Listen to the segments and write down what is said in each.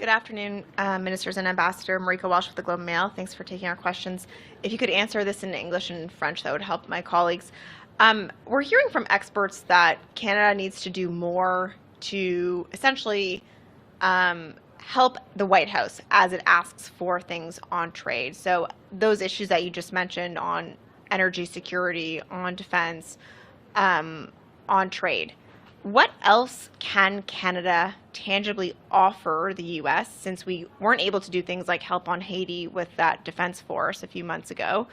Good afternoon, Ministers and Ambassador. Marika Walsh with the Globe and Mail. Thanks for taking our questions. If you could answer this in English and French, that would help my colleagues. We're hearing from experts that Canada needs to do more to essentially help the White House as it asks for things on trade. So those issues that you just mentioned on energy security, on defense, on trade. What else can Canada tangibly offer the U.S. since we weren't able to do things like help on Haiti with that defense force a few months ago?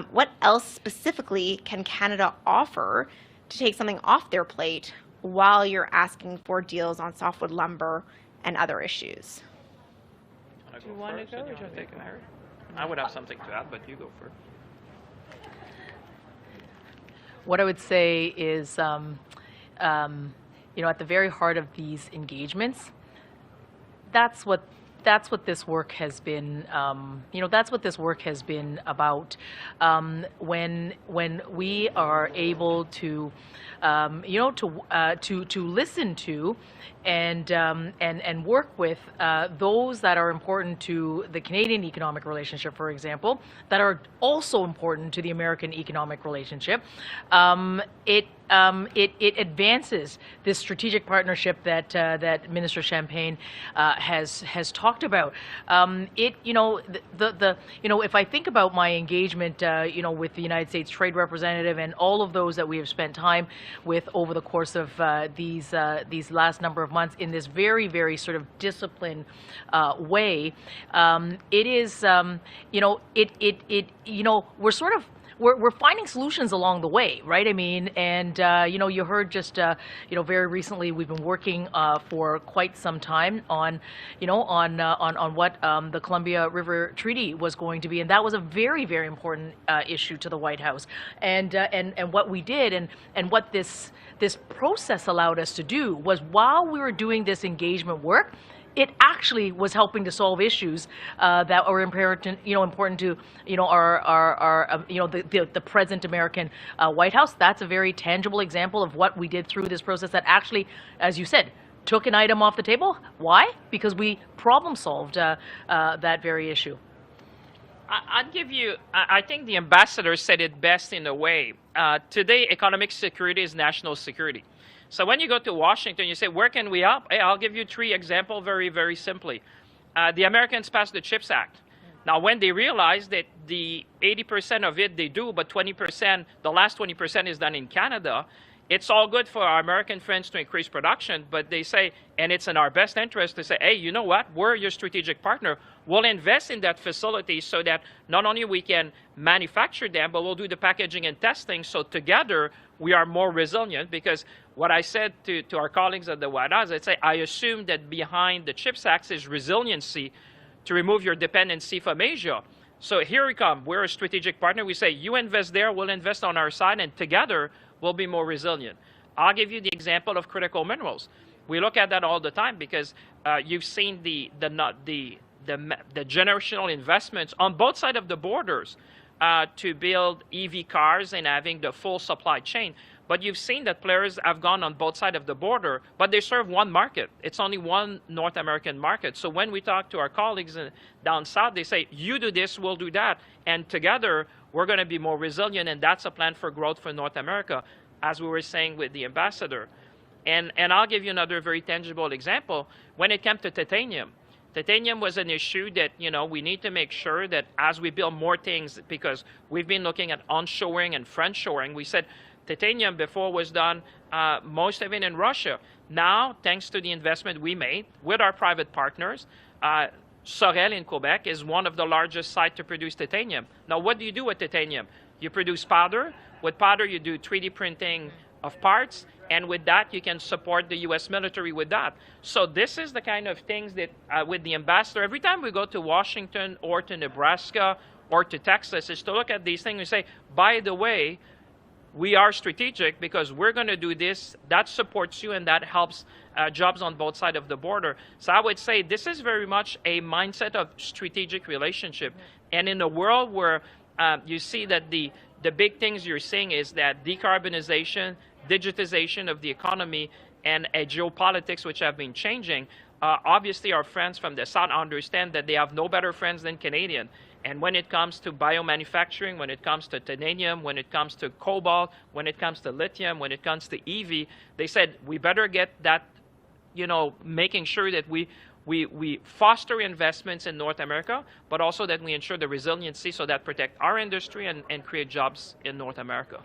What else specifically can Canada offer to take something off their plate while you're asking for deals on softwood lumber and other issues? Do you want to go or do you want to take it? I would have something to add, but you go first. What I would say is, at the very heart of these engagements, that's what this work has been. That's what this work has been about. When we are able to, to listen to and work with those that are important to the Canadian economic relationship, for example, that are also important to the American economic relationship, it advances this strategic partnership that Minister Champagne has talked about. If I think about my engagement, with the United States Trade Representative and all of those that we have spent time with over the course of these last number of months in this very, very sort of disciplined way, it is, we're sort of. We're finding solutions along the way, right? I mean, and you heard just very recently we've been working for quite some time on what the Columbia River Treaty was going to be, and that was a very, very important issue to the White House. And what we did and what this process allowed us to do was, while we were doing this engagement work, it actually was helping to solve issues that were important to the present American White House. That's a very tangible example of what we did through this process that actually, as you said, took an item off the table. Why? Because we problem solved that very issue. I'd give you, I think the ambassador said it best in a way. Today, economic security is national security. So when you go to Washington, you say, where can we help? Hey, I'll give you 3 examples very, very simply. The Americans passed the CHIPS Act. Now, when they realize that the 80% of it they do, but 20%, the last 20% is done in Canada, it's all good for our American friends to increase production, but they say, and it's in our best interest to say, hey, you know what? We're your strategic partner. We'll invest in that facility so that not only we can manufacture them, but we'll do the packaging and testing, so together we are more resilient. Because what I said to our colleagues at the White House, I'd say, I assume that behind the CHIPS Act is resiliency to remove your dependency from Asia. So here we come. We're a strategic partner. We say, you invest there, we'll invest on our side, and together we'll be more resilient. I'll give you the example of critical minerals. We look at that all the time because you've seen the generational investments on both sides of the borders to build EV cars and having the full supply chain. But you've seen that players have gone on both sides of the border, but they serve one market. It's only one North American market. So when we talk to our colleagues down south, they say, you do this, we'll do that. And together, we're going to be more resilient, and that's a plan for growth for North America, as we were saying with the ambassador. And I'll give you another very tangible example. When it came to titanium, titanium was an issue that, we need to make sure that as we build more things, because we've been looking at onshoring and friendshoring, we said titanium before was done, most of it in Russia. Now, thanks to the investment we made with our private partners, Sorel in Quebec is one of the largest sites to produce titanium. Now, what do you do with titanium? You produce powder. With powder, you do 3D printing of parts. And with that, you can support the U.S. military with that. So this is the kind of things that, with the ambassador, every time we go to Washington or to Nebraska or to Texas, is to look at these things and say, by the way, we are strategic because we're going to do this, that supports you, and that helps jobs on both sides of the border. So I would say this is very much a mindset of strategic relationship. And in a world where you see that the big things you're seeing is that decarbonization, digitization of the economy, and a geopolitics which have been changing, obviously our friends from the South understand that they have no better friends than Canadian. And when it comes to biomanufacturing, when it comes to titanium, when it comes to cobalt, when it comes to lithium, when it comes to EV, they said we better get that, making sure that we foster investments in North America, but also that we ensure the resiliency so that protect our industry and create jobs in North America.